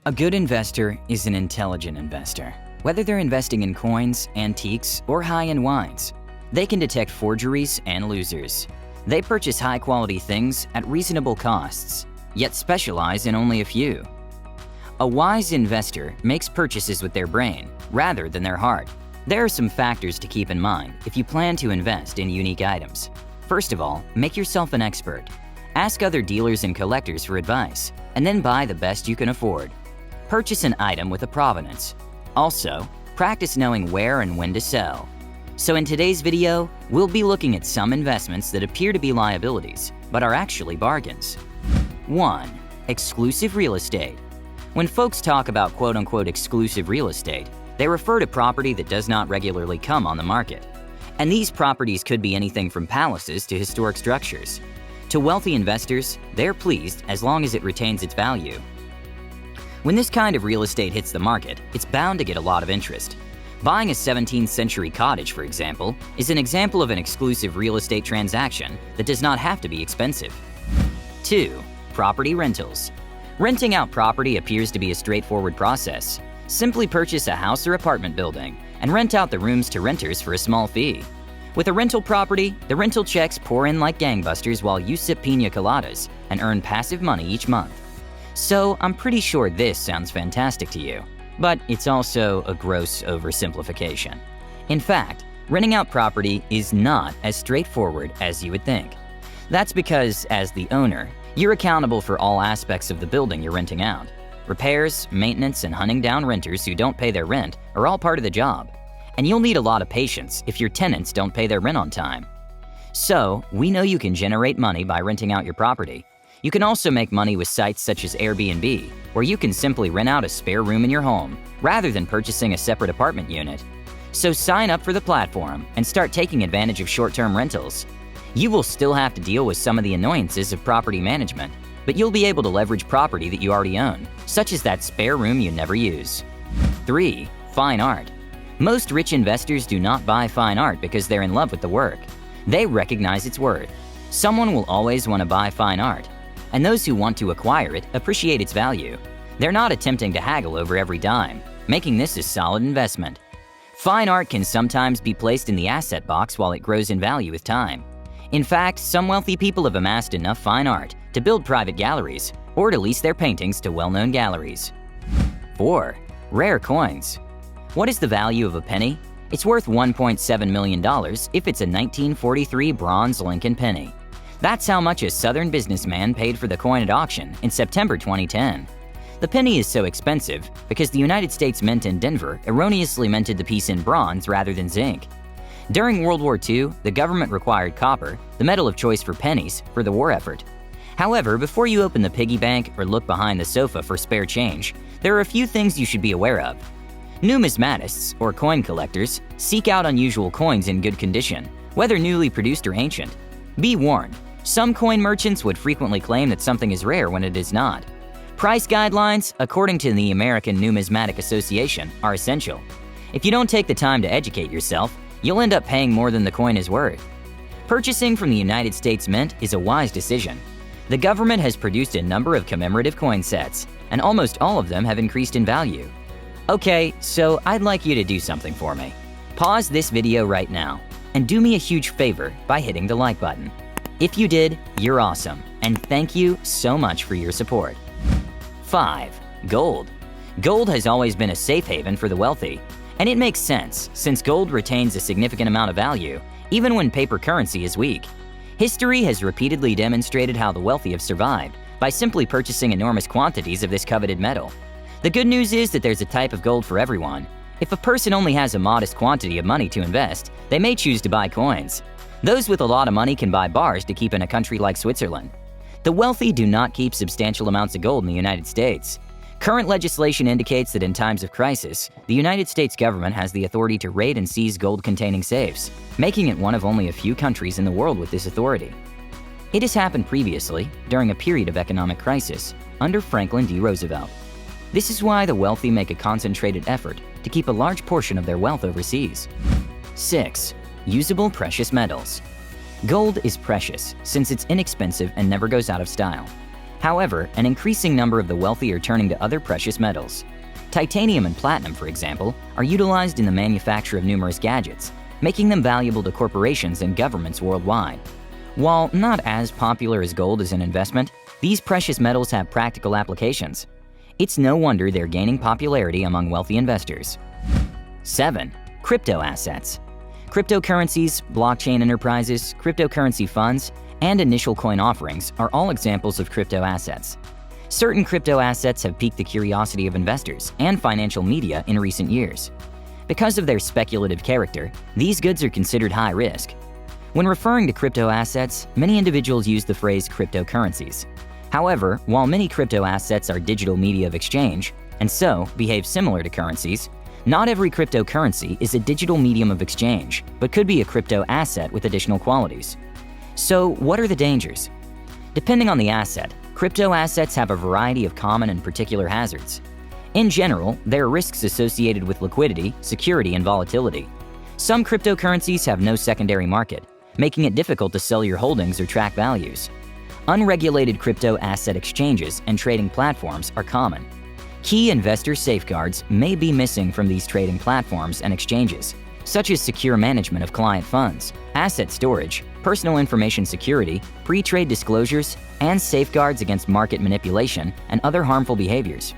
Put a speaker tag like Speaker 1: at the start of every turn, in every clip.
Speaker 1: A good investor is an intelligent investor. Whether they're investing in coins, antiques, or high-end wines, they can detect forgeries and losers. They purchase high-quality things at reasonable costs, yet specialize in only a few. A wise investor makes purchases with their brain rather than their heart. There are some factors to keep in mind if you plan to invest in unique items. First of all, make yourself an expert. Ask other dealers and collectors for advice, and then buy the best you can afford. Purchase an item with a provenance. Also, practice knowing where and when to sell. So in today's video, we'll be looking at some investments that appear to be liabilities, but are actually bargains. 1. Exclusive real estate. When folks talk about quote-unquote exclusive real estate, they refer to property that does not regularly come on the market. And these properties could be anything from palaces to historic structures. To wealthy investors, they're pleased as long as it retains its value. When this kind of real estate hits the market, it's bound to get a lot of interest. Buying a 17th century cottage, for example, is an example of an exclusive real estate transaction that does not have to be expensive. 2. Property rentals. Renting out property appears to be a straightforward process. Simply purchase a house or apartment building and rent out the rooms to renters for a small fee. With a rental property, the rental checks pour in like gangbusters while you sip piña coladas and earn passive money each month. So I'm pretty sure this sounds fantastic to you, but it's also a gross oversimplification. In fact, renting out property is not as straightforward as you would think. That's because, as the owner, you're accountable for all aspects of the building you're renting out. Repairs, maintenance, and hunting down renters who don't pay their rent are all part of the job. And you'll need a lot of patience if your tenants don't pay their rent on time. So, we know you can generate money by renting out your property. You can also make money with sites such as Airbnb, where you can simply rent out a spare room in your home, rather than purchasing a separate apartment unit. So sign up for the platform and start taking advantage of short-term rentals. You will still have to deal with some of the annoyances of property management, but you'll be able to leverage property that you already own, such as that spare room you never use. 3. Fine art. Most rich investors do not buy fine art because they're in love with the work. They recognize its worth. Someone will always want to buy fine art, and those who want to acquire it appreciate its value. They're not attempting to haggle over every dime, making this a solid investment. Fine art can sometimes be placed in the asset box while it grows in value with time. In fact, some wealthy people have amassed enough fine art to build private galleries or to lease their paintings to well-known galleries. 4. Rare coins. What is the value of a penny? It's worth $1.7 million if it's a 1943 bronze Lincoln penny. That's how much a Southern businessman paid for the coin at auction in September 2010. The penny is so expensive because the United States Mint in Denver erroneously minted the piece in bronze rather than zinc. During World War II, the government required copper, the metal of choice for pennies, for the war effort. However, before you open the piggy bank or look behind the sofa for spare change, there are a few things you should be aware of. Numismatists, or coin collectors, seek out unusual coins in good condition, whether newly produced or ancient. Be warned, some coin merchants would frequently claim that something is rare when it is not. Price guidelines, according to the American Numismatic Association, are essential. If you don't take the time to educate yourself, you'll end up paying more than the coin is worth. Purchasing from the United States Mint is a wise decision. The government has produced a number of commemorative coin sets, and almost all of them have increased in value. Okay, so I'd like you to do something for me. Pause this video right now, and do me a huge favor by hitting the like button. If you did, you're awesome, and thank you so much for your support. 5. Gold. Gold has always been a safe haven for the wealthy, and it makes sense since gold retains a significant amount of value, even when paper currency is weak. History has repeatedly demonstrated how the wealthy have survived by simply purchasing enormous quantities of this coveted metal. The good news is that there's a type of gold for everyone. If a person only has a modest quantity of money to invest, they may choose to buy coins. Those with a lot of money can buy bars to keep in a country like Switzerland. The wealthy do not keep substantial amounts of gold in the United States. Current legislation indicates that in times of crisis, the United States government has the authority to raid and seize gold-containing safes, making it one of only a few countries in the world with this authority. It has happened previously, during a period of economic crisis, under Franklin D. Roosevelt. This is why the wealthy make a concentrated effort to keep a large portion of their wealth overseas. 6. Usable precious metals. Gold is precious since it's inexpensive and never goes out of style. However, an increasing number of the wealthy are turning to other precious metals. Titanium and platinum, for example, are utilized in the manufacture of numerous gadgets, making them valuable to corporations and governments worldwide. While not as popular as gold as an investment, these precious metals have practical applications. It's no wonder they're gaining popularity among wealthy investors. 7. Crypto assets. Cryptocurrencies, blockchain enterprises, cryptocurrency funds, and initial coin offerings are all examples of crypto assets. Certain crypto assets have piqued the curiosity of investors and financial media in recent years. Because of their speculative character, these goods are considered high risk. When referring to crypto assets, many individuals use the phrase cryptocurrencies. However, while many crypto assets are digital media of exchange, and so behave similar to currencies, not every cryptocurrency is a digital medium of exchange, but could be a crypto asset with additional qualities. So, what are the dangers? Depending on the asset, crypto assets have a variety of common and particular hazards. In general, there are risks associated with liquidity, security, and volatility. Some cryptocurrencies have no secondary market, making it difficult to sell your holdings or track values. Unregulated crypto asset exchanges and trading platforms are common. Key investor safeguards may be missing from these trading platforms and exchanges, such as secure management of client funds, asset storage, personal information security, pre-trade disclosures, and safeguards against market manipulation and other harmful behaviors.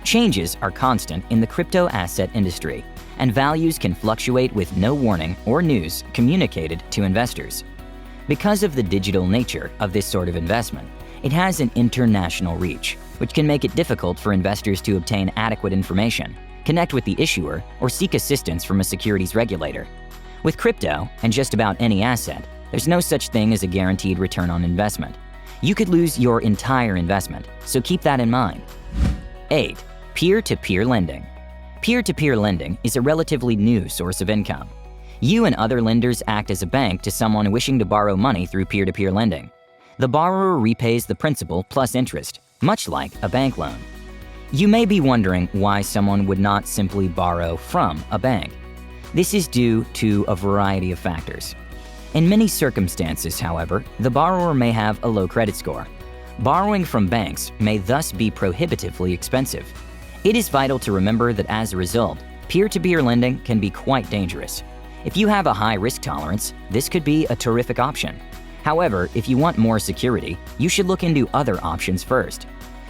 Speaker 1: Changes are constant in the crypto asset industry, and values can fluctuate with no warning or news communicated to investors. Because of the digital nature of this sort of investment, it has an international reach, which can make it difficult for investors to obtain adequate information, connect with the issuer, or seek assistance from a securities regulator. With crypto, and just about any asset, there's no such thing as a guaranteed return on investment. You could lose your entire investment, so keep that in mind. 8. Peer-to-peer lending. Peer-to-peer lending is a relatively new source of income. You and other lenders act as a bank to someone wishing to borrow money through peer-to-peer lending. The borrower repays the principal plus interest, much like a bank loan. You may be wondering why someone would not simply borrow from a bank. This is due to a variety of factors. In many circumstances, however, the borrower may have a low credit score. Borrowing from banks may thus be prohibitively expensive. It is vital to remember that as a result, peer-to-peer lending can be quite dangerous. If you have a high risk tolerance, this could be a terrific option. However, if you want more security, you should look into other options first.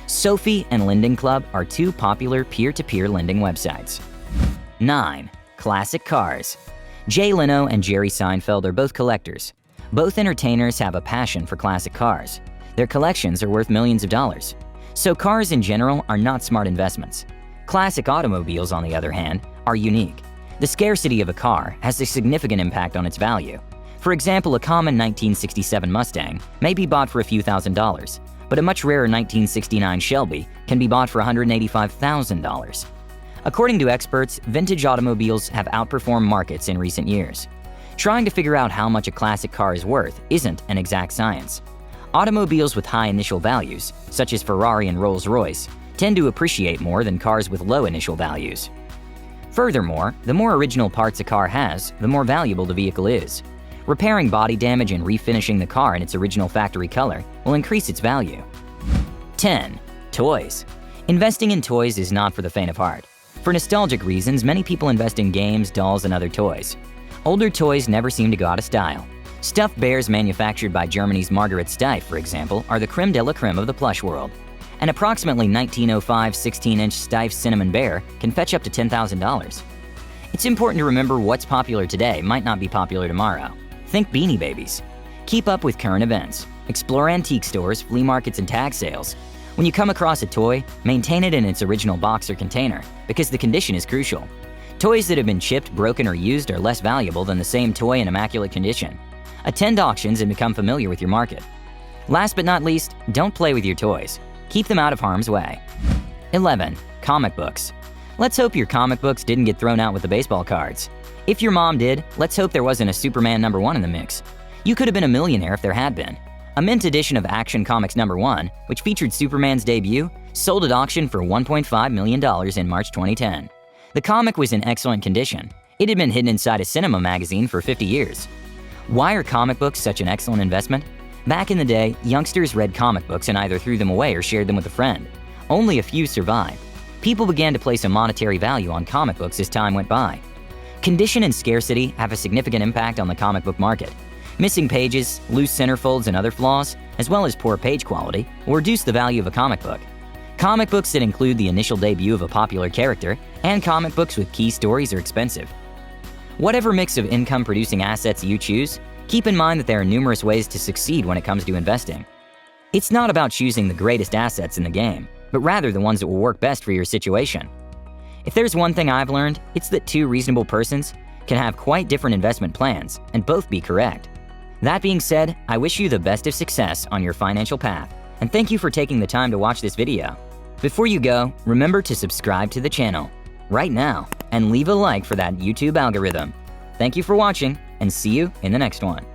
Speaker 1: Sophie and Lending Club are two popular peer-to-peer lending websites. 9. Classic cars. Jay Leno and Jerry Seinfeld are both collectors. Both entertainers have a passion for classic cars. Their collections are worth millions of dollars. So cars in general are not smart investments. Classic automobiles, on the other hand, are unique. The scarcity of a car has a significant impact on its value. For example, a common 1967 Mustang may be bought for a few $1,000s, but a much rarer 1969 Shelby can be bought for $185,000. According to experts, vintage automobiles have outperformed markets in recent years. Trying to figure out how much a classic car is worth isn't an exact science. Automobiles with high initial values, such as Ferrari and Rolls-Royce, tend to appreciate more than cars with low initial values. Furthermore, the more original parts a car has, the more valuable the vehicle is. Repairing body damage and refinishing the car in its original factory color will increase its value. 10. Toys. Investing in toys is not for the faint of heart. For nostalgic reasons, many people invest in games, dolls, and other toys. Older toys never seem to go out of style. Stuffed bears manufactured by Germany's Margaret Steiff, for example, are the creme de la creme of the plush world. An approximately 1905 16-inch Steiff Cinnamon Bear can fetch up to $10,000. It's important to remember what's popular today might not be popular tomorrow. Think Beanie Babies. Keep up with current events. Explore antique stores, flea markets, and tag sales. When you come across a toy, maintain it in its original box or container, because the condition is crucial. Toys that have been chipped, broken, or used are less valuable than the same toy in immaculate condition. Attend auctions and become familiar with your market. Last but not least, don't play with your toys. Keep them out of harm's way. 11. Comic books. Let's hope your comic books didn't get thrown out with the baseball cards. If your mom did, let's hope there wasn't a Superman #1 in the mix. You could have been a millionaire if there had been. A mint edition of Action Comics #1, which featured Superman's debut, sold at auction for $1.5 million in March 2010. The comic was in excellent condition. It had been hidden inside a cinema magazine for 50 years. Why are comic books such an excellent investment? Back in the day, youngsters read comic books and either threw them away or shared them with a friend. Only a few survived. People began to place a monetary value on comic books as time went by. Condition and scarcity have a significant impact on the comic book market. Missing pages, loose centerfolds, and other flaws, as well as poor page quality, will reduce the value of a comic book. Comic books that include the initial debut of a popular character and comic books with key stories are expensive. Whatever mix of income-producing assets you choose, keep in mind that there are numerous ways to succeed when it comes to investing. It's not about choosing the greatest assets in the game, but rather the ones that will work best for your situation. If there's one thing I've learned, it's that two reasonable persons can have quite different investment plans and both be correct. That being said, I wish you the best of success on your financial path, and thank you for taking the time to watch this video. Before you go, remember to subscribe to the channel right now and leave a like for that YouTube algorithm. Thank you for watching, and see you in the next one.